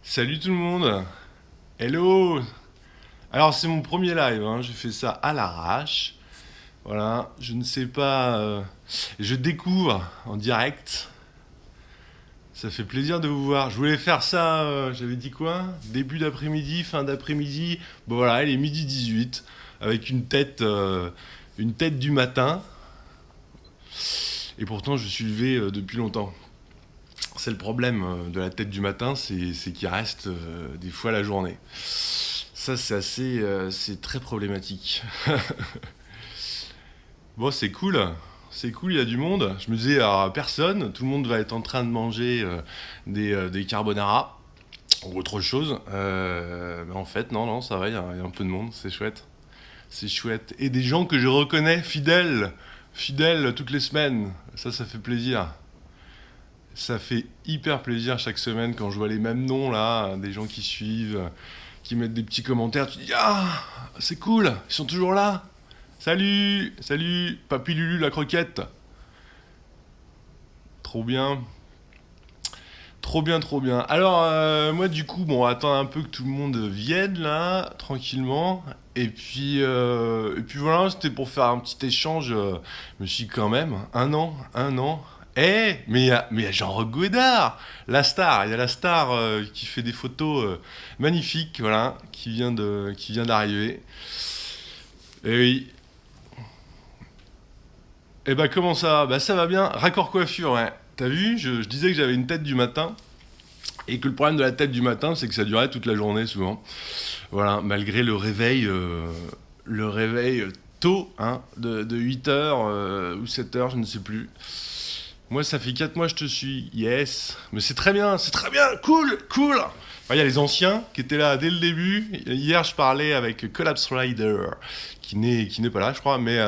Salut tout le monde. Hello. Alors c'est mon premier live, hein. J'ai fait ça à l'arrache. Voilà, je ne sais pas, je découvre en direct. Ça fait plaisir de vous voir. Je voulais faire ça, j'avais dit quoi? Début d'après-midi, fin d'après-midi. Bon voilà, il est midi 18 avec une tête du matin. Et pourtant je suis levé depuis longtemps. C'est le problème de la tête du matin, c'est qu'il reste des fois la journée. Ça, c'est très problématique. Bon, c'est cool. C'est cool, il y a du monde. Je me disais, alors, personne, tout le monde va être en train de manger des carbonara ou autre chose. Mais en fait, non, non, ça va, il y a un peu de monde, c'est chouette. C'est chouette. Et des gens que je reconnais, fidèles, fidèles toutes les semaines. Ça fait plaisir. Ça fait hyper plaisir chaque semaine quand je vois les mêmes noms là, des gens qui suivent, qui mettent des petits commentaires. Tu dis ah, c'est cool, ils sont toujours là. Salut, salut, Papy Lulu la croquette. Trop bien, trop bien, trop bien. Alors moi du coup, bon, attends un peu que tout le monde vienne là, tranquillement. Et puis voilà, c'était pour faire un petit échange. Je me suis dit, quand même, un an. Eh, mais il y a Jean-Roch Gaudard, la star. Il y a la star qui fait des photos magnifiques, voilà, qui vient d'arriver. Et oui. Eh ben comment ça va? Bah ça va bien. Raccord coiffure, ouais. T'as vu? Je disais que j'avais une tête du matin. Et que le problème de la tête du matin, c'est que ça durait toute la journée souvent. Voilà, malgré le réveil tôt, hein, de 8 heures ou 7 heures, je ne sais plus. Moi, ça fait 4 mois que je te suis. Yes. Mais c'est très bien, cool, cool. Il y a les anciens qui étaient là dès le début. Hier, je parlais avec Collapse Rider, qui n'est pas là, je crois, mais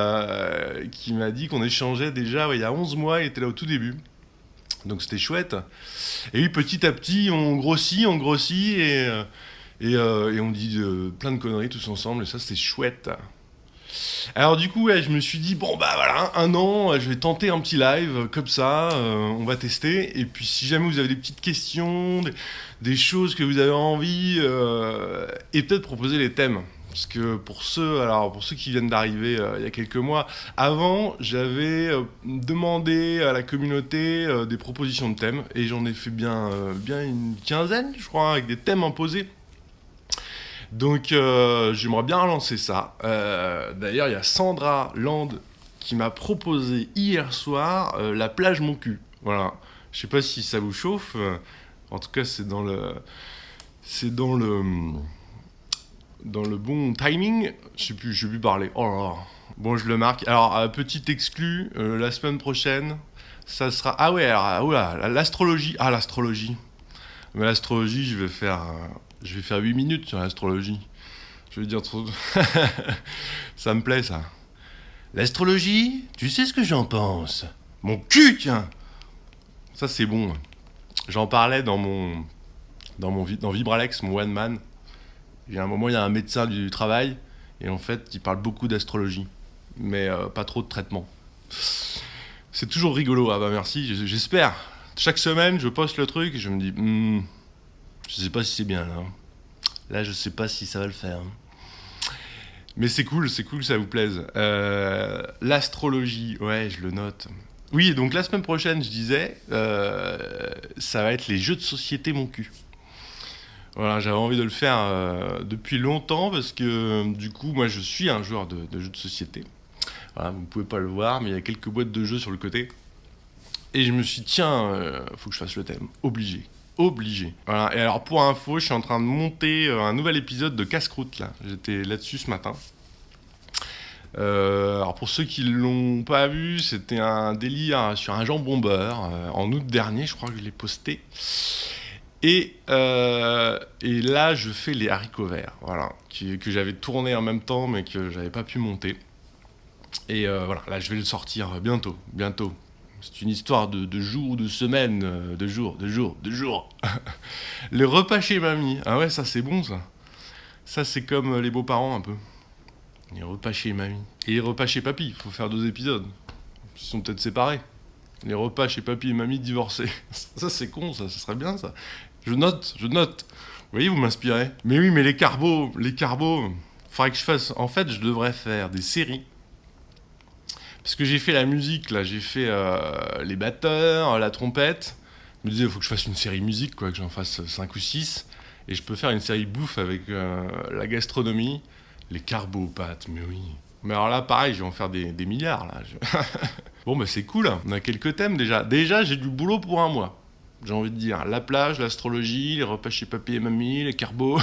qui m'a dit qu'on échangeait déjà il y a 11 mois. Il était là au tout début. Donc c'était chouette. Et oui, petit à petit, on grossit et on dit plein de conneries tous ensemble. Et ça, c'est chouette. Alors du coup, ouais, je me suis dit, bon bah voilà, un an, je vais tenter un petit live comme ça, on va tester. Et puis si jamais vous avez des petites questions, des choses que vous avez envie, et peut-être proposer les thèmes. Parce que pour ceux qui viennent d'arriver il y a quelques mois, avant j'avais demandé à la communauté des propositions de thèmes et j'en ai fait bien une quinzaine, je crois, avec des thèmes imposés. Donc j'aimerais bien relancer ça. D'ailleurs, il y a Sandra Land qui m'a proposé hier soir la plage mon cul. Voilà. Je sais pas si ça vous chauffe. En tout cas, c'est dans le bon timing. Je sais plus parler. Oh là là. Bon, je le marque. Alors, petit exclu, la semaine prochaine, ça sera. Ah ouais, alors, oula, l'astrologie. Ah, l'astrologie. Mais l'astrologie, je vais faire 8 minutes sur l'astrologie. Je vais dire trop. Ça me plaît, ça. L'astrologie, tu sais ce que j'en pense? Mon cul, tiens. Ça, c'est bon. J'en parlais dans Vibralex, mon one man. Il y a un moment, il y a un médecin du travail. Et en fait, il parle beaucoup d'astrologie. Mais pas trop de traitement. C'est toujours rigolo. Ah bah merci, j'espère. Chaque semaine, je poste le truc et je me dis, je sais pas si c'est bien là. Là, je sais pas si ça va le faire. Mais c'est cool, ça vous plaise. L'astrologie, ouais, je le note. Oui, donc la semaine prochaine, je disais, ça va être les jeux de société mon cul. Voilà, j'avais envie de le faire depuis longtemps parce que du coup, moi, je suis un joueur de jeux de société. Voilà, vous pouvez pas le voir, mais il y a quelques boîtes de jeux sur le côté. Et je me suis dit, tiens, faut que je fasse le thème. Obligé. Obligé. Voilà. Et alors, pour info, je suis en train de monter un nouvel épisode de Casse-Croûte, là. J'étais là-dessus ce matin. Alors, pour ceux qui l'ont pas vu, c'était un délire sur un jambon beurre. En août dernier, je crois que je l'ai posté. Et là, je fais les haricots verts, voilà, que j'avais tourné en même temps, mais que j'avais pas pu monter. Et voilà, là, je vais le sortir bientôt, bientôt. C'est une histoire de jours, de semaines, de jours. Les repas chez mamie. Ah ouais, ça c'est bon ça. Ça c'est comme les beaux-parents un peu. Les repas chez mamie. Et les repas chez papy. Il faut faire 2 épisodes. Ils sont peut-être séparés. Les repas chez papy et mamie divorcés. Ça c'est con, ça serait bien ça. Je note. Vous voyez, vous m'inspirez. Mais oui, mais les carbos, faudrait que je fasse... En fait, je devrais faire des séries. Parce que j'ai fait la musique, là, j'ai fait les batteurs, la trompette. Je me disais, il faut que je fasse une série musique, quoi, que j'en fasse 5 ou 6. Et je peux faire une série bouffe avec la gastronomie, les carbos pâtes, mais oui. Mais alors là, pareil, je vais en faire des milliards, là. Bon, bah c'est cool, hein. On a quelques thèmes déjà. Déjà, j'ai du boulot pour un mois. J'ai envie de dire, la plage, l'astrologie, les repas chez papy et mamie, les carbos.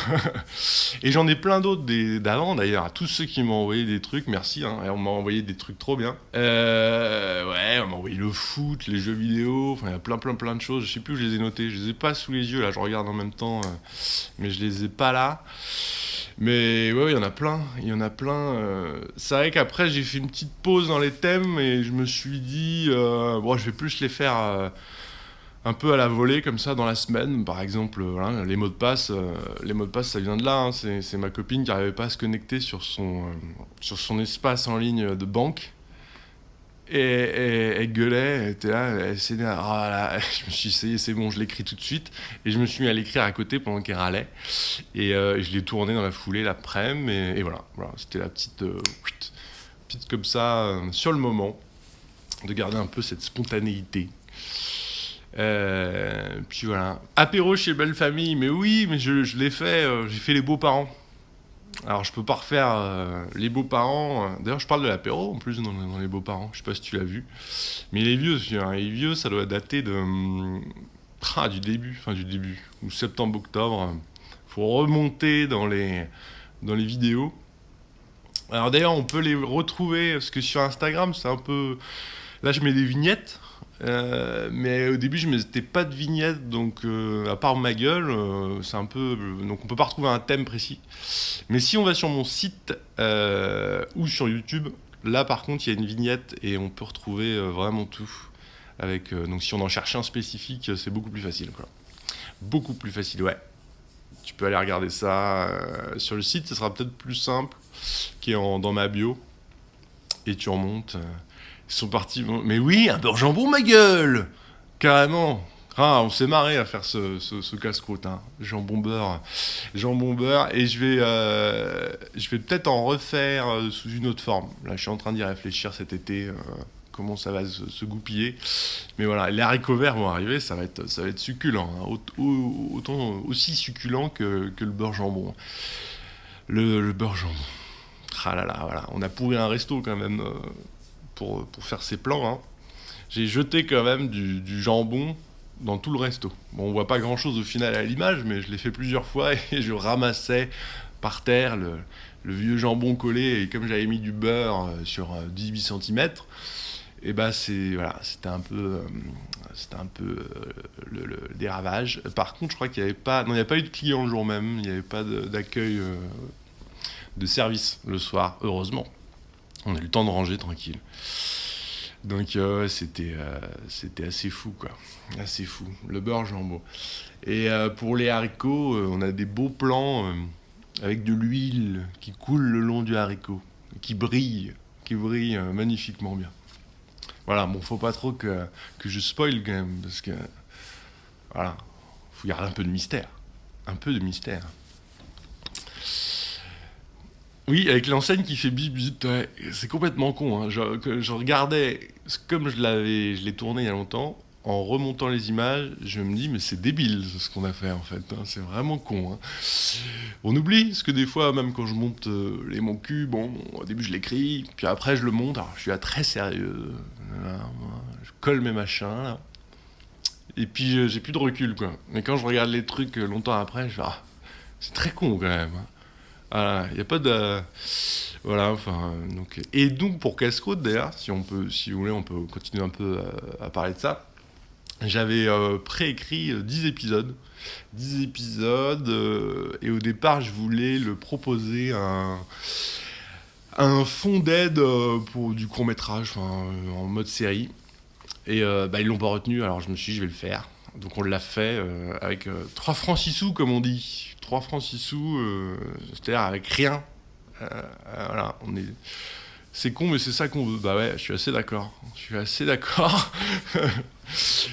Et j'en ai plein d'autres d'avant d'ailleurs. À tous ceux qui m'ont envoyé des trucs, merci. Hein. Et on m'a envoyé des trucs trop bien. Ouais, on m'a envoyé le foot, les jeux vidéo. Enfin, il y a plein de choses. Je sais plus où je les ai notés. Je les ai pas sous les yeux là. Je regarde en même temps, mais je les ai pas là. Mais ouais, il y en a plein. C'est vrai qu'après j'ai fait une petite pause dans les thèmes et je me suis dit, bon, je vais plus les faire. Un peu à la volée comme ça dans la semaine, par exemple, voilà, les mots de passe, ça vient de là, hein. C'est ma copine qui n'arrivait pas à se connecter sur son espace en ligne de banque et elle gueulait, elle était là, elle s'énervait. Ah là, je me suis dit c'est bon, je l'écris tout de suite et je me suis mis à l'écrire à côté pendant qu'elle râlait et je l'ai tourné dans la foulée l'après-midi et voilà, c'était la petite comme ça sur le moment de garder un peu cette spontanéité. Puis voilà. Apéro chez Belle Famille, mais oui, mais je l'ai fait, j'ai fait les beaux-parents. Alors je peux pas refaire les beaux-parents. D'ailleurs, je parle de l'apéro en plus dans les beaux-parents. Je sais pas si tu l'as vu. Mais il est vieux, celui-là. Il est vieux, ça doit dater du début, ou septembre-octobre. Faut remonter dans les vidéos. Alors d'ailleurs, on peut les retrouver, parce que sur Instagram, c'est un peu... Là, je mets des vignettes. Mais au début je ne mettais pas de vignette, donc à part ma gueule, c'est un peu, donc on peut pas retrouver un thème précis. Mais si on va sur mon site ou sur YouTube, là par contre il y a une vignette et on peut retrouver vraiment tout. Donc si on en cherche un spécifique, c'est beaucoup plus facile, quoi. Beaucoup plus facile, ouais. Tu peux aller regarder ça sur le site, ce sera peut-être plus simple, qui est dans ma bio, et tu remontes. Ils sont partis. Mais oui, un beurre jambon, ma gueule! Carrément. Ah, on s'est marré à faire ce casse-croûte, hein. Jambon beurre. Et je vais peut-être en refaire sous une autre forme. Là, je suis en train d'y réfléchir cet été. Comment ça va se goupiller. Mais voilà, les haricots verts vont arriver, ça va être succulent. Hein. Autant aussi succulent que le beurre jambon. Le beurre jambon. Ah là là, voilà. On a pourri un resto quand même. Pour faire ces plans, hein. J'ai jeté quand même du jambon dans tout le resto. Bon, on voit pas grand chose au final à l'image, mais je l'ai fait plusieurs fois et je ramassais par terre le vieux jambon collé, et comme j'avais mis du beurre sur 18 cm, et bah c'était un peu le déravage. Par contre, je crois qu'il n'y avait pas, non, il n'y a pas eu de clients le jour même, il n'y avait pas d'accueil de service le soir, heureusement. On a eu le temps de ranger tranquille. Donc c'était assez fou, quoi. Assez fou. Le beurre jambon. Et pour les haricots, on a des beaux plans avec de l'huile qui coule le long du haricot, qui brille magnifiquement bien. Voilà, bon, faut pas trop que je spoil quand même, parce que voilà, faut garder un peu de mystère. Un peu de mystère. Oui, avec l'enseigne qui fait bip bip, ouais, c'est complètement con, hein. Je regardais, comme je l'ai tourné il y a longtemps, en remontant les images, je me dis, mais c'est débile ce qu'on a fait en fait, hein. C'est vraiment con, hein. On oublie, parce que des fois, même quand je monte mon cul, bon, au début je l'écris, puis après je le monte, alors je suis là très sérieux, là, je colle mes machins, là. Et puis j'ai plus de recul, quoi. Mais quand je regarde les trucs longtemps après, je fais, ah, c'est très con quand même, hein. Voilà, il n'y a pas de... Voilà, enfin... Et donc, pour Casse-Croûte, d'ailleurs, si vous voulez, on peut continuer un peu à parler de ça. J'avais préécrit 10 épisodes. 10 épisodes, et au départ, je voulais le proposer un fond d'aide pour du court-métrage, en mode série. Et ils l'ont pas retenu, alors je me suis dit, je vais le faire. Donc on l'a fait avec 3 francs 6 sous, comme on dit. 3 francs 6 sous, c'est-à-dire avec rien. Voilà, c'est con, mais c'est ça qu'on veut. Bah ouais, je suis assez d'accord.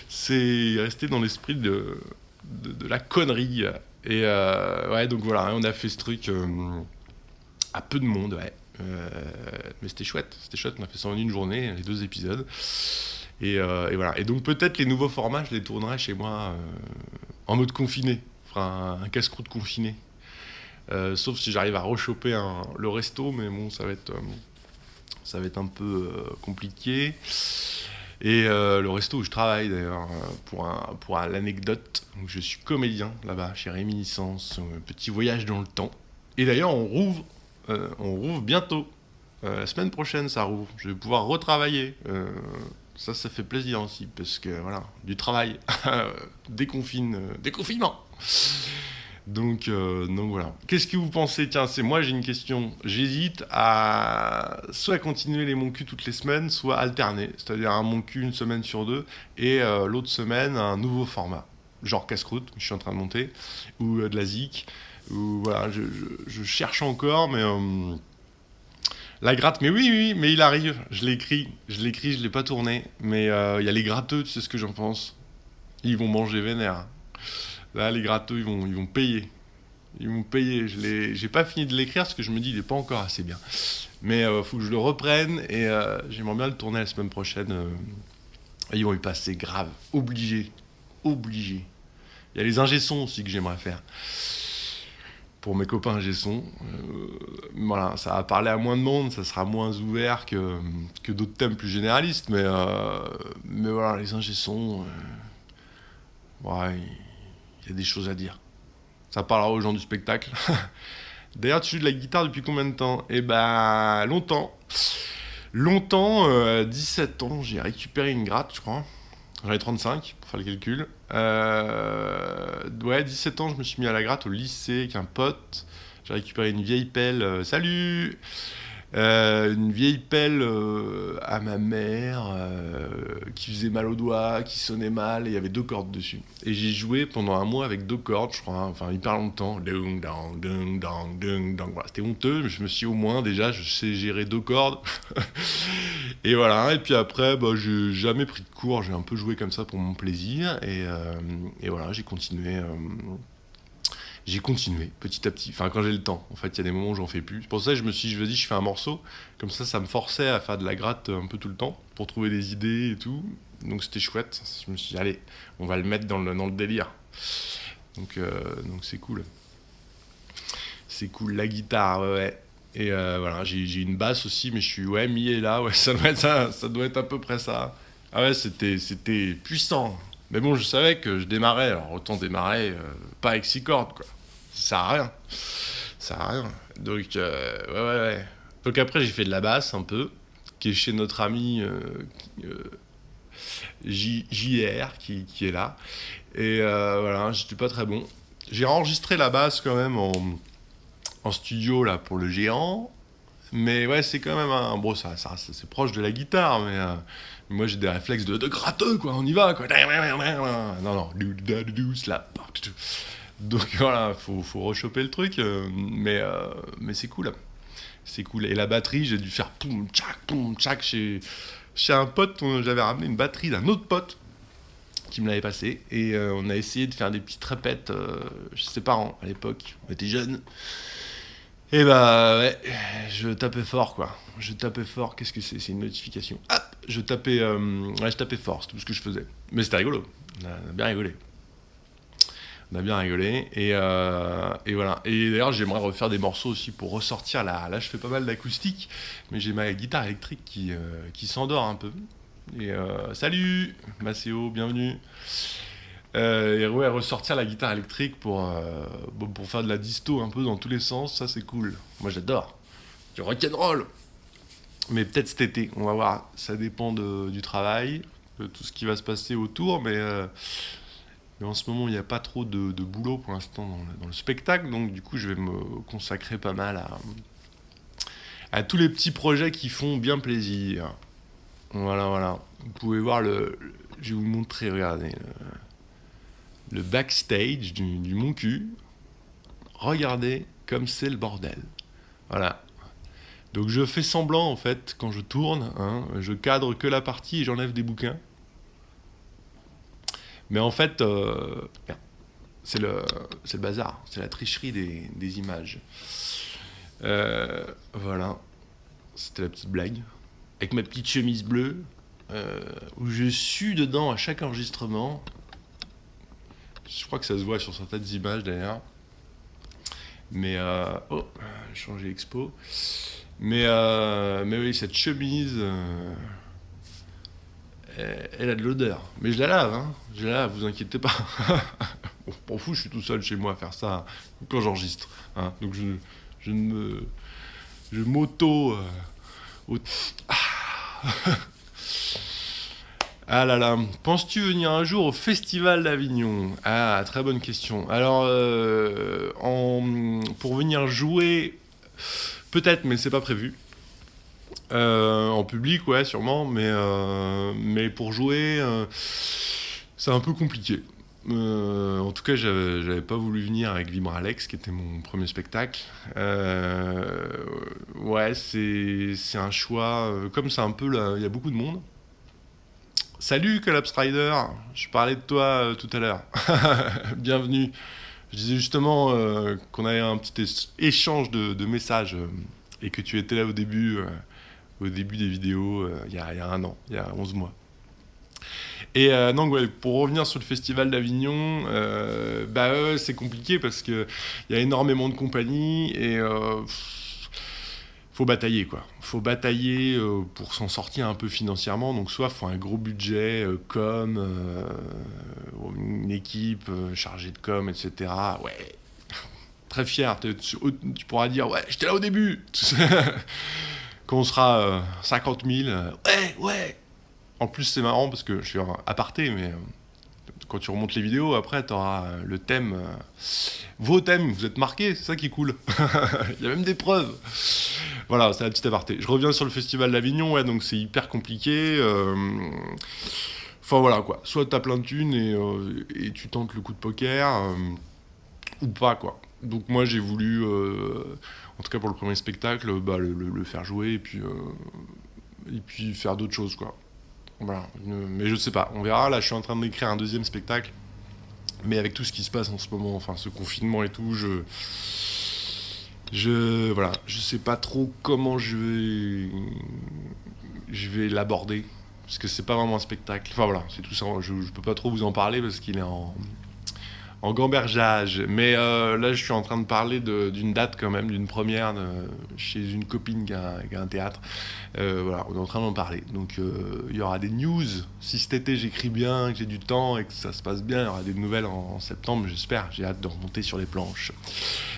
C'est resté dans l'esprit de la connerie. Et ouais, donc voilà, on a fait ce truc à peu de monde, ouais. Mais c'était chouette, on a fait ça en une journée, les 2 épisodes. Et voilà. Et donc peut-être les nouveaux formats, je les tournerai chez moi en mode confiné. Je ferai un casse-croûte confiné. Sauf si j'arrive à rechoper le resto, mais bon, ça va être un peu compliqué. Et le resto où je travaille d'ailleurs, pour l'anecdote, donc je suis comédien là-bas chez Réminiscence, petit voyage dans le temps. Et d'ailleurs on rouvre bientôt. La semaine prochaine ça rouvre. Je vais pouvoir retravailler. Ça fait plaisir aussi parce que voilà, du travail, déconfinement. Donc voilà. Qu'est-ce que vous pensez? Tiens, moi j'ai une question. J'hésite à soit continuer les mon cul toutes les semaines, soit alterner. C'est-à-dire un mon cul une semaine sur 2 et l'autre semaine un nouveau format. Genre casse-croûte, je suis en train de monter, ou de la zik, ou voilà, je cherche encore, mais la gratte, mais oui, mais il arrive. Je l'écris, je l'ai pas tourné, mais il y a les gratteux, tu sais ce que j'en pense? Ils vont manger vénère. Là, les gratteux, ils vont payer. Ils vont payer. J'ai pas fini de l'écrire parce que je me dis, il est pas encore assez bien. Mais faut que je le reprenne et j'aimerais bien le tourner la semaine prochaine. Ils vont y passer grave. Obligé. Il y a les ingé-sons aussi que j'aimerais faire. Pour mes copains ingé-sons. Voilà, ça va parler à moins de monde, ça sera moins ouvert que d'autres thèmes plus généralistes. Mais voilà, les ingé-sons. Ouais, il y a des choses à dire. Ça parlera aux gens du spectacle. D'ailleurs, tu joues de la guitare depuis combien de temps? Eh ben, longtemps. Longtemps, 17 ans, j'ai récupéré une gratte, je crois. J'en ai 35, pour faire le calcul. Ouais, 17 ans, je me suis mis à la gratte au lycée avec un pote. J'ai récupéré une vieille pelle. Salut! Une vieille pelle à ma mère qui faisait mal aux doigts, qui sonnait mal, et il y avait 2 cordes dessus. Et j'ai joué pendant un mois avec 2 cordes, je crois, hein, enfin hyper longtemps. Dung, dang, dung, dang, dung, dang. Voilà, c'était honteux, mais je me suis dit, au moins déjà, je sais gérer 2 cordes. Et voilà, et puis après, bah, j'ai jamais pris de cours, j'ai un peu joué comme ça pour mon plaisir, et voilà, j'ai continué. J'ai continué petit à petit, enfin quand j'ai le temps. En fait, il y a des moments où j'en fais plus. C'est pour ça que je me suis dit, vas-y, je fais un morceau. Comme ça me forçait à faire de la gratte un peu tout le temps pour trouver des idées et tout. Donc c'était chouette. Je me suis dit, allez, on va le mettre dans le délire. Donc c'est cool. C'est cool, la guitare, ouais. Et voilà, j'ai une basse aussi, mais je suis mi et là, ouais, ça doit être à peu près ça. Ah ouais, c'était puissant. Mais bon, je savais que je démarrais, alors autant démarrer pas avec 6 cordes, quoi. Ça sert à rien. Ça sert à rien. Donc, ouais. Donc après, j'ai fait de la basse un peu, qui est chez notre ami JR, qui est là. Et voilà, j'étais pas très bon. J'ai enregistré la basse quand même en studio là pour le géant. Mais ouais, c'est quand même un... Bon, c'est proche de la guitare, mais moi j'ai des réflexes de gratteux, quoi, on y va, quoi. Non, slap. Donc voilà, faut rechoper le truc, mais c'est cool. C'est cool. Et la batterie, j'ai dû faire poum, tchac, chez un pote, j'avais ramené une batterie d'un autre pote qui me l'avait passé, et on a essayé de faire des petites répètes chez ses parents à l'époque, on était jeunes. Et bah ouais, je tapais fort quoi. Qu'est-ce que c'est? C'est une notification. Hop, je tapais fort, c'est tout ce que je faisais. Mais c'était rigolo, on a bien rigolé. Et voilà. Et d'ailleurs, j'aimerais refaire des morceaux aussi pour ressortir là. Là, je fais pas mal d'acoustique, mais j'ai ma guitare électrique qui s'endort un peu. Et salut, Maceo, bienvenue. Et ouais, ressortir la guitare électrique pour faire de la disto un peu dans tous les sens, ça c'est cool. Moi j'adore. Du rock'n'roll. Mais peut-être cet été, on va voir. Ça dépend du travail, de tout ce qui va se passer autour, mais en ce moment il n'y a pas trop de boulot pour l'instant dans le spectacle, donc du coup je vais me consacrer pas mal à tous les petits projets qui font bien plaisir. Voilà. Vous pouvez voir je vais vous montrer, regardez. Le backstage du Mon Cul. Regardez comme c'est le bordel. Voilà. Donc je fais semblant en fait quand je tourne, hein, je cadre que la partie et j'enlève des bouquins. Mais en fait, merde. c'est le bazar, c'est la tricherie des images. Voilà, c'était la petite blague. Avec ma petite chemise bleue, où je sue dedans à chaque enregistrement. Je crois que ça se voit sur certaines images d'ailleurs. Mais changer expo. Mais oui, cette chemise, elle a de l'odeur. Mais je la lave, hein. Je la lave, vous inquiétez pas. Bon, m'en fous, je suis tout seul chez moi à faire ça quand j'enregistre. Hein. Donc je m'auto. Ah là là, penses-tu venir un jour au Festival d'Avignon? Ah, très bonne question. Alors, pour venir jouer, peut-être, mais c'est pas prévu. En public, ouais, sûrement, mais pour jouer, c'est un peu compliqué. En tout cas, j'avais pas voulu venir avec Libre Alex, qui était mon premier spectacle. Ouais, c'est un choix. Comme c'est un peu là, il y a beaucoup de monde. Salut Collapse Rider, je parlais de toi tout à l'heure. Bienvenue. Je disais justement qu'on avait un petit échange de messages et que tu étais là au début des vidéos, il y a un an, il y a 11 mois. Et donc, ouais, pour revenir sur le Festival d'Avignon, c'est compliqué parce qu'il y a énormément de compagnies et faut batailler, quoi. Faut batailler pour s'en sortir un peu financièrement. Donc, soit faut un gros budget, une équipe chargée de com, etc. Ouais, très fier. Tu pourras dire, ouais, j'étais là au début. Quand on sera 50 000, ouais. En plus, c'est marrant parce que je suis en aparté, mais quand tu remontes les vidéos, après, tu auras le thème. Vos thèmes, vous êtes marqués, c'est ça qui est cool. Il y a même des preuves. Voilà, c'est la petite aparté. Je reviens sur le Festival d'Avignon, ouais, donc c'est hyper compliqué. Enfin voilà, quoi. Soit t'as plein de thunes et tu tentes le coup de poker, ou pas, quoi. Donc moi, j'ai voulu, en tout cas pour le premier spectacle, le faire jouer et puis faire d'autres choses, quoi. Voilà. Mais je sais pas, on verra. Là, je suis en train d'écrire un deuxième spectacle. Mais avec tout ce qui se passe en ce moment, enfin ce confinement et tout, voilà, je sais pas trop comment je vais l'aborder. Parce que c'est pas vraiment un spectacle. Enfin voilà, c'est tout ça. Je peux pas trop vous en parler parce qu'il est en gambergeage. Mais là, je suis en train de parler d'une date quand même, d'une première chez une copine qui a un théâtre. Voilà, on est en train d'en parler. Donc il y aura des news. Si cet été j'écris bien, que j'ai du temps et que ça se passe bien, il y aura des nouvelles en septembre, j'espère. J'ai hâte de remonter sur les planches.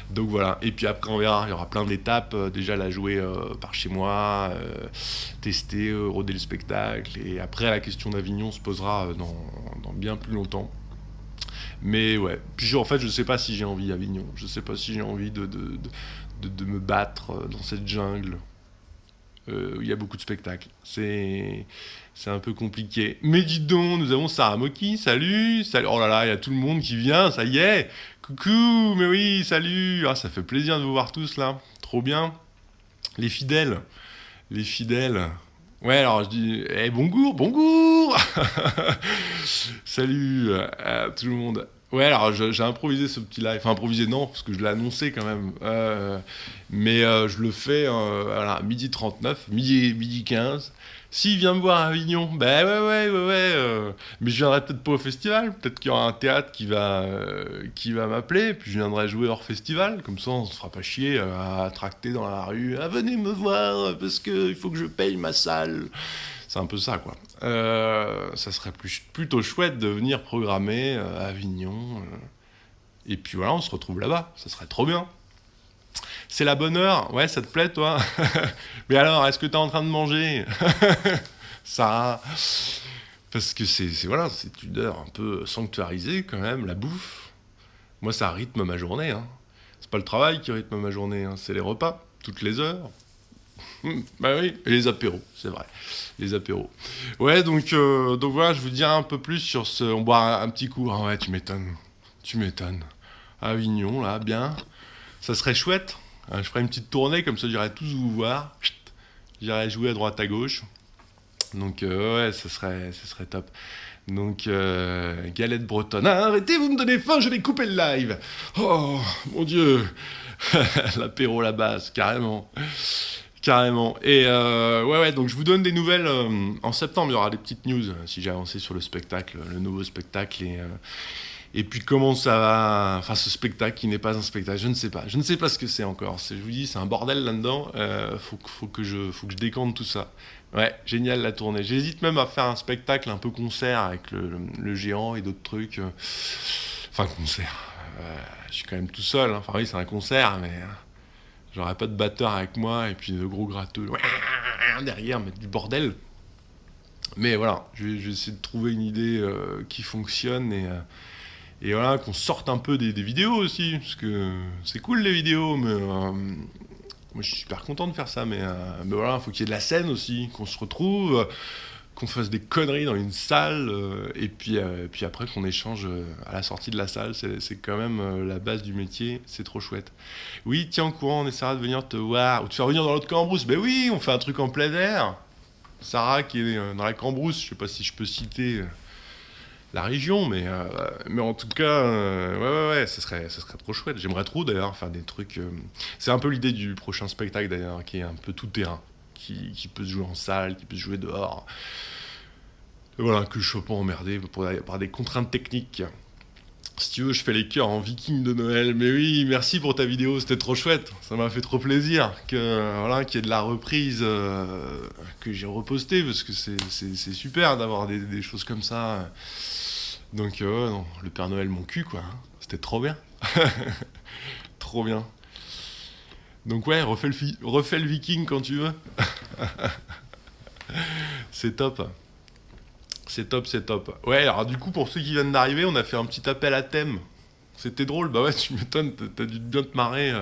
Donc voilà. Et puis après, on verra. Il y aura plein d'étapes. Déjà la jouer par chez moi, tester, roder le spectacle. Et après, la question d'Avignon se posera dans bien plus longtemps. Mais ouais, puis en fait, je sais pas si j'ai envie d'Avignon. Je sais pas si j'ai envie de me battre dans cette jungle. Il y a beaucoup de spectacles. C'est un peu compliqué. Mais dis donc, nous avons Sarah Moki. Salut. Oh là là, il y a tout le monde qui vient. Ça y est. Coucou. Mais oui, salut. Ah, ça fait plaisir de vous voir tous là. Trop bien. Les fidèles. Ouais, alors je dis, bonjour. Salut à tout le monde. Ouais, alors j'ai improvisé ce petit live. Enfin, improvisé non, parce que je l'ai annoncé quand même. Mais je le fais voilà, midi 39, midi 15. S'il vient me voir à Avignon, ben ouais. Mais je viendrai peut-être pas au festival. Peut-être qu'il y aura un théâtre qui va m'appeler. Puis je viendrai jouer hors festival. Comme ça, on se fera pas chier à tracter dans la rue. Ah, venez me voir parce qu'il faut que je paye ma salle. C'est un peu ça, quoi. Ça serait plutôt chouette de venir programmer à Avignon. Et puis voilà, on se retrouve là-bas. Ça serait trop bien. C'est la bonne heure. Ouais, ça te plaît, toi? Mais alors, est-ce que t'es en train de manger? Ça... Parce que c'est une heure un peu sanctuarisée, quand même, la bouffe. Moi, ça rythme ma journée. Hein. C'est pas le travail qui rythme ma journée, hein. C'est les repas, toutes les heures. Bah oui, et les apéros, c'est vrai. Les apéros. Ouais, donc voilà, je vous dirai un peu plus sur ce... On boira un petit coup. Ah ouais, tu m'étonnes. Avignon, là, bien. Ça serait chouette. Je ferais une petite tournée, comme ça j'irais tous vous voir. J'irais jouer à droite à gauche. Donc ouais, ça serait top. Donc, galette bretonne. Ah, arrêtez, vous me donnez faim, je vais couper le live. Oh, mon Dieu. L'apéro la base, carrément. Carrément. Et ouais, donc je vous donne des nouvelles. En septembre, il y aura des petites news si j'ai avancé sur le spectacle, le nouveau spectacle. Et puis comment ça va. Enfin, ce spectacle qui n'est pas un spectacle, je ne sais pas. Je ne sais pas ce que c'est encore. Je vous dis, c'est un bordel là-dedans. Faut que je décante tout ça. Ouais, génial la tournée. J'hésite même à faire un spectacle un peu concert avec le géant et d'autres trucs. Enfin, concert. Je suis quand même tout seul. Hein. Enfin, oui, c'est un concert, mais j'aurais pas de batteur avec moi et puis de gros gratteux derrière, mettre du bordel. Mais voilà, je vais essayer de trouver une idée qui fonctionne et voilà, qu'on sorte un peu des vidéos aussi, parce que c'est cool les vidéos, mais moi je suis super content de faire ça, mais voilà, il faut qu'il y ait de la scène aussi, qu'on se retrouve, qu'on fasse des conneries dans une salle, et puis après qu'on échange à la sortie de la salle, c'est quand même la base du métier, c'est trop chouette. Oui, tiens au courant, on essaiera de venir te voir, ou de faire venir dans l'autre Cambrousse, ben oui, on fait un truc en plein air. Sarah qui est dans la Cambrousse, je sais pas si je peux citer la région, mais en tout cas, ouais, ça serait trop chouette. J'aimerais trop d'ailleurs faire des trucs. C'est un peu l'idée du prochain spectacle d'ailleurs, qui est un peu tout terrain, qui peut se jouer en salle, qui peut se jouer dehors. Et voilà, que je sois pas emmerdé par des contraintes techniques. Si tu veux, je fais les chœurs en viking de Noël. Mais oui, merci pour ta vidéo, c'était trop chouette. Ça m'a fait trop plaisir qu'il y ait de la reprise que j'ai reposté parce que c'est super d'avoir des choses comme ça. Donc, non, le Père Noël, mon cul, quoi. C'était trop bien. Trop bien. Donc, ouais, refais le viking quand tu veux. C'est top. C'est top. Ouais, alors du coup, pour ceux qui viennent d'arriver, on a fait un petit appel à thème. C'était drôle, bah ouais, tu m'étonnes, t'as dû bien te marrer.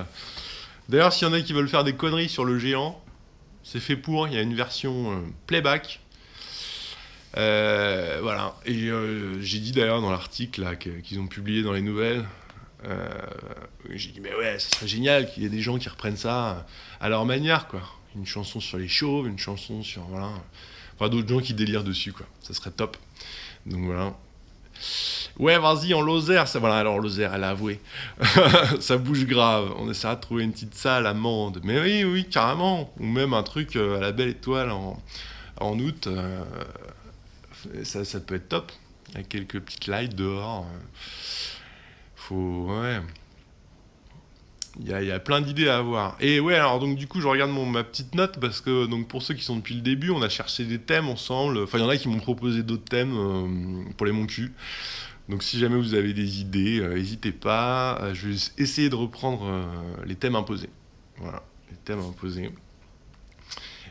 D'ailleurs, s'il y en a qui veulent faire des conneries sur le géant, c'est fait pour, il y a une version playback. Voilà, et j'ai dit d'ailleurs dans l'article là, qu'ils ont publié dans les nouvelles, j'ai dit mais ouais, ça serait génial qu'il y ait des gens qui reprennent ça à leur manière, quoi. Une chanson sur les chauves, une chanson sur, voilà... Enfin, d'autres gens qui délirent dessus, quoi. Ça serait top. Donc voilà. Ouais, vas-y, en Lozère, ça... Voilà, alors Lozère, elle a avoué. Ça bouge grave. On essaiera de trouver une petite salle à Mende. Mais oui, carrément. Ou même un truc à la Belle Étoile en août. Ça peut être top. Avec quelques petites lights dehors. Ouais... Il y a plein d'idées à avoir. Et ouais, alors donc du coup, je regarde ma petite note parce que donc pour ceux qui sont depuis le début, on a cherché des thèmes ensemble. Enfin, il y en a qui m'ont proposé d'autres thèmes pour les mon cul. Donc si jamais vous avez des idées, n'hésitez pas. Je vais essayer de reprendre les thèmes imposés. Voilà, les thèmes imposés.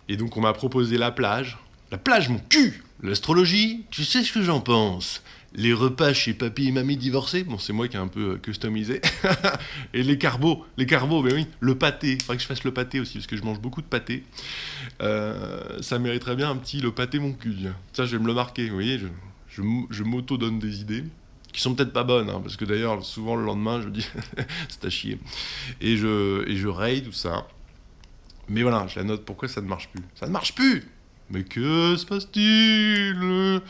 Et donc on m'a proposé la plage. La plage, mon cul! L'astrologie, tu sais ce que j'en pense? Les repas chez papy et mamie divorcés, bon c'est moi qui ai un peu customisé. Et les carbos, ben oui, le pâté, il faudrait que je fasse le pâté aussi, parce que je mange beaucoup de pâté. Ça mériterait bien un petit le pâté mon cul. Ça je vais me le marquer, vous voyez, je m'auto-donne des idées, qui sont peut-être pas bonnes, hein, parce que d'ailleurs souvent le lendemain je me dis, c'est à chier. Et je raye tout ça. Mais voilà, je la note, pourquoi ça ne marche plus? Ça ne marche plus! Mais que se passe-t-il?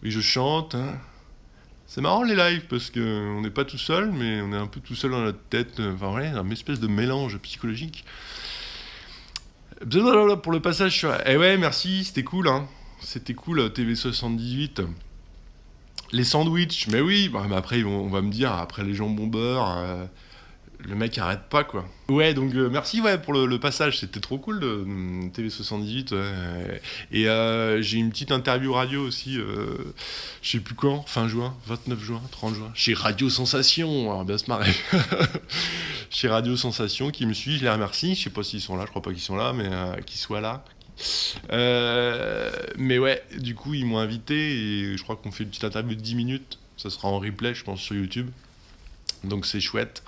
Oui, je chante, hein. C'est marrant les lives parce qu'on n'est pas tout seul, mais on est un peu tout seul dans notre tête. Enfin voilà, une espèce de mélange psychologique. Pour le passage sur... Eh ouais, merci, c'était cool, hein. C'était cool, TV78. Les sandwichs, mais oui, bah, mais après on va me dire, après les jambons beurre, le mec arrête pas, quoi. Ouais, donc merci ouais, pour le passage, c'était trop cool de TV78. Ouais. Et j'ai une petite interview radio aussi, je sais plus quand, fin juin, 29 juin, 30 juin, chez Radio Sensation, alors bien se marrer. Chez Radio Sensation, qui me suit, je les remercie, je sais pas s'ils sont là, je crois pas qu'ils sont là, mais qu'ils soient là. Mais ouais, du coup ils m'ont invité et je crois qu'on fait une petite interview de 10 minutes, ça sera en replay je pense sur YouTube, donc c'est chouette.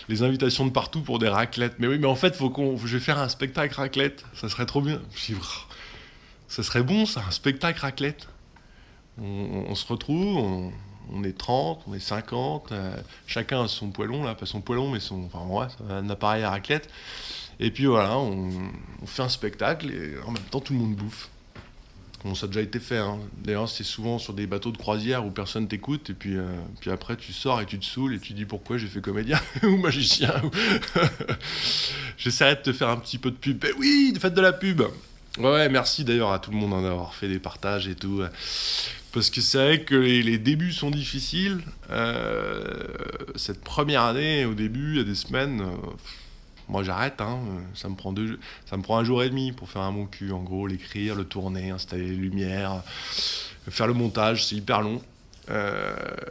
Les invitations de partout pour des raclettes. Mais oui, mais en fait, je vais faire un spectacle raclette. Ça serait trop bien. Ça serait bon, ça, un spectacle raclette. On se retrouve, on est 30, on est 50. Chacun a son poêlon, là. Pas son poêlon, mais un appareil à raclette. Et puis voilà, on fait un spectacle et en même temps, tout le monde bouffe. Bon, ça a déjà été fait, hein. D'ailleurs, c'est souvent sur des bateaux de croisière où personne t'écoute, et puis après, tu sors et tu te saoules et tu dis pourquoi j'ai fait comédien ou magicien. J'essaierai de te faire un petit peu de pub. Eh oui, faites de la pub. Ouais, merci d'ailleurs à tout le monde d'avoir fait des partages et tout. Parce que c'est vrai que les débuts sont difficiles. Cette première année, au début, il y a des semaines, moi j'arrête, hein. Ça me prend un jour et demi pour faire un mon cul, en gros, l'écrire, le tourner, installer les lumières, faire le montage, c'est hyper long.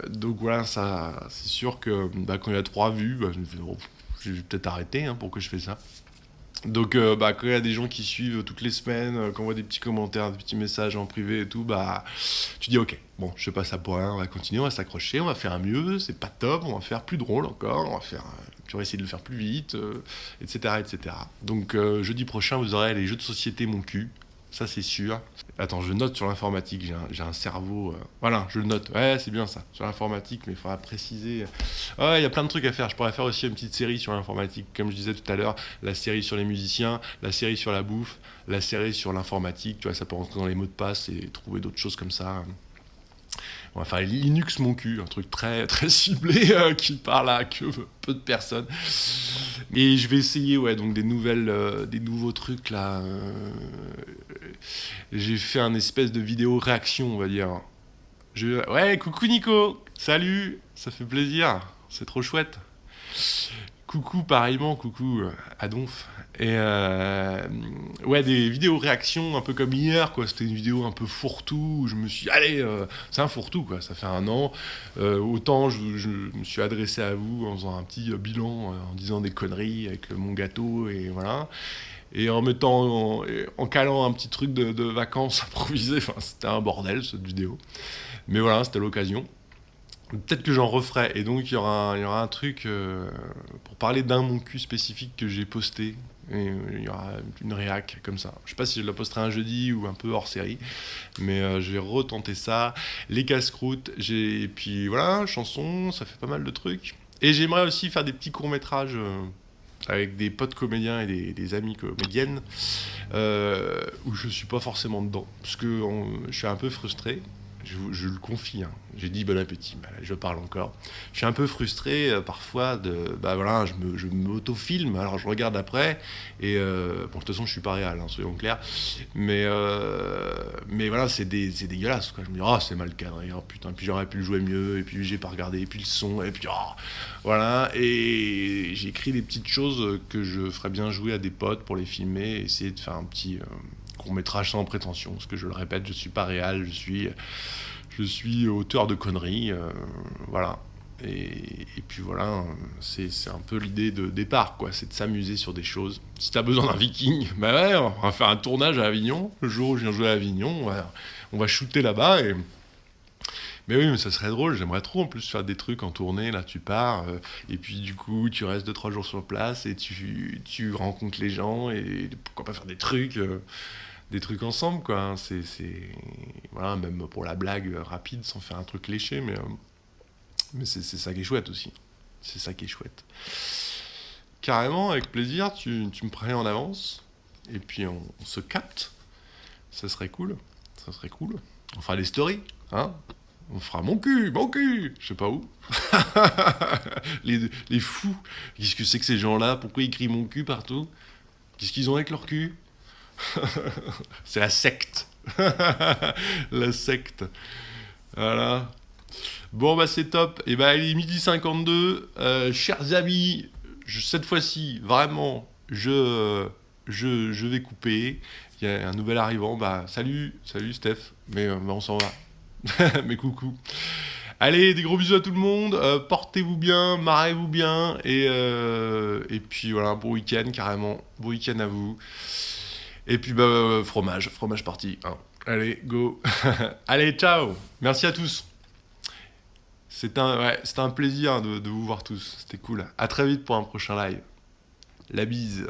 Donc voilà, ça, c'est sûr que quand il y a 3 vues, je me fais, oh, je vais peut-être arrêter, hein, pourquoi je fais ça. Donc quand il y a des gens qui suivent toutes les semaines, qui envoient des petits commentaires, des petits messages en privé et tout, tu dis ok, bon, je passe à point, on va continuer, on va s'accrocher, on va faire un mieux, c'est pas top, on va faire plus drôle encore, puis on va essayer de le faire plus vite, etc., etc. Donc jeudi prochain, vous aurez les jeux de société Mon Cul, ça c'est sûr. Attends, je note sur l'informatique, j'ai un cerveau... Voilà, je le note. Ouais, c'est bien ça, sur l'informatique, mais il faudra préciser. Ouais, il y a plein de trucs à faire. Je pourrais faire aussi une petite série sur l'informatique. Comme je disais tout à l'heure, la série sur les musiciens, la série sur la bouffe, la série sur l'informatique. Tu vois, ça peut rentrer dans les mots de passe et trouver d'autres choses comme ça. On va faire Linux Mon Cul, un truc très, très ciblé qui parle à que peu de personnes. Et je vais essayer, ouais, donc des nouveaux trucs là. J'ai fait un espèce de vidéo réaction, on va dire. Ouais, coucou Nico, salut, ça fait plaisir, c'est trop chouette. Coucou, pareillement, coucou Adonf. Et ouais, des vidéos réactions un peu comme hier, quoi. C'était une vidéo un peu fourre-tout où je me suis dit, allez, c'est un fourre-tout, quoi. Ça fait 1 an. Autant je me suis adressé à vous en faisant un petit bilan, en disant des conneries avec mon gâteau, et voilà. Et en calant un petit truc de vacances improvisées. Enfin, c'était un bordel, cette vidéo. Mais voilà, c'était l'occasion. Peut-être que j'en referai. Et donc, il y aura un truc pour parler d'un mon cul spécifique que j'ai posté. Et il y aura une réac comme ça. Je sais pas si je la posterai un jeudi ou un peu hors série. Mais je vais retenter ça. Les casse-croûtes. Et puis voilà, chansons, ça fait pas mal de trucs. Et j'aimerais aussi faire des petits courts-métrages avec des potes comédiens et des amis comédiennes où je suis pas forcément dedans. Parce que je suis un peu frustré. Je le confie, hein. J'ai dit bon appétit, je parle encore. Je suis un peu frustré parfois voilà, je m'auto-filme, alors je regarde après, et bon, de toute façon je suis pas réel, hein, soyons clairs, mais voilà, c'est dégueulasse, quoi. Je me dis, oh, c'est mal cadré, oh, putain, puis j'aurais pu le jouer mieux, et puis j'ai pas regardé, et puis le son, et puis oh, voilà, et j'ai écrit des petites choses que je ferais bien jouer à des potes pour les filmer, et essayer de faire un petit court-métrage sans prétention, parce que je le répète, je suis pas réel, je suis auteur de conneries, voilà. Et puis voilà, c'est un peu l'idée de départ, quoi, c'est de s'amuser sur des choses. Si t'as besoin d'un viking, bah ouais, on va faire un tournage à Avignon, le jour où je viens jouer à Avignon, on va shooter là-bas, mais oui, mais ça serait drôle, j'aimerais trop en plus faire des trucs en tournée, là tu pars, et puis du coup tu restes 2-3 jours sur place, et tu rencontres les gens, et pourquoi pas faire des trucs ensemble, quoi, hein. Voilà, même pour la blague rapide, sans faire un truc léché, mais c'est ça qui est chouette aussi. C'est ça qui est chouette. Carrément, avec plaisir, tu me préviens en avance, et puis on se capte. Ça serait cool. Ça serait cool. On fera des stories, hein. On fera mon cul, je sais pas où. les fous. Qu'est-ce que c'est que ces gens-là? Pourquoi ils crient mon cul partout? Qu'est-ce qu'ils ont avec leur cul? C'est la secte. La secte. Voilà. Bon, bah c'est top. Et bah, il est 12h52. Chers amis, cette fois-ci, vraiment, je vais couper. Il y a un nouvel arrivant. Bah, salut Steph. Mais on s'en va. Mais coucou. Allez, des gros bisous à tout le monde. Portez-vous bien, marrez-vous bien. Et puis voilà, bon week-end carrément. Bon week-end à vous. Et puis fromage parti, hein. Allez, go. Allez, ciao. Merci à tous. C'était un plaisir de vous voir tous. C'était cool. À très vite pour un prochain live. La bise.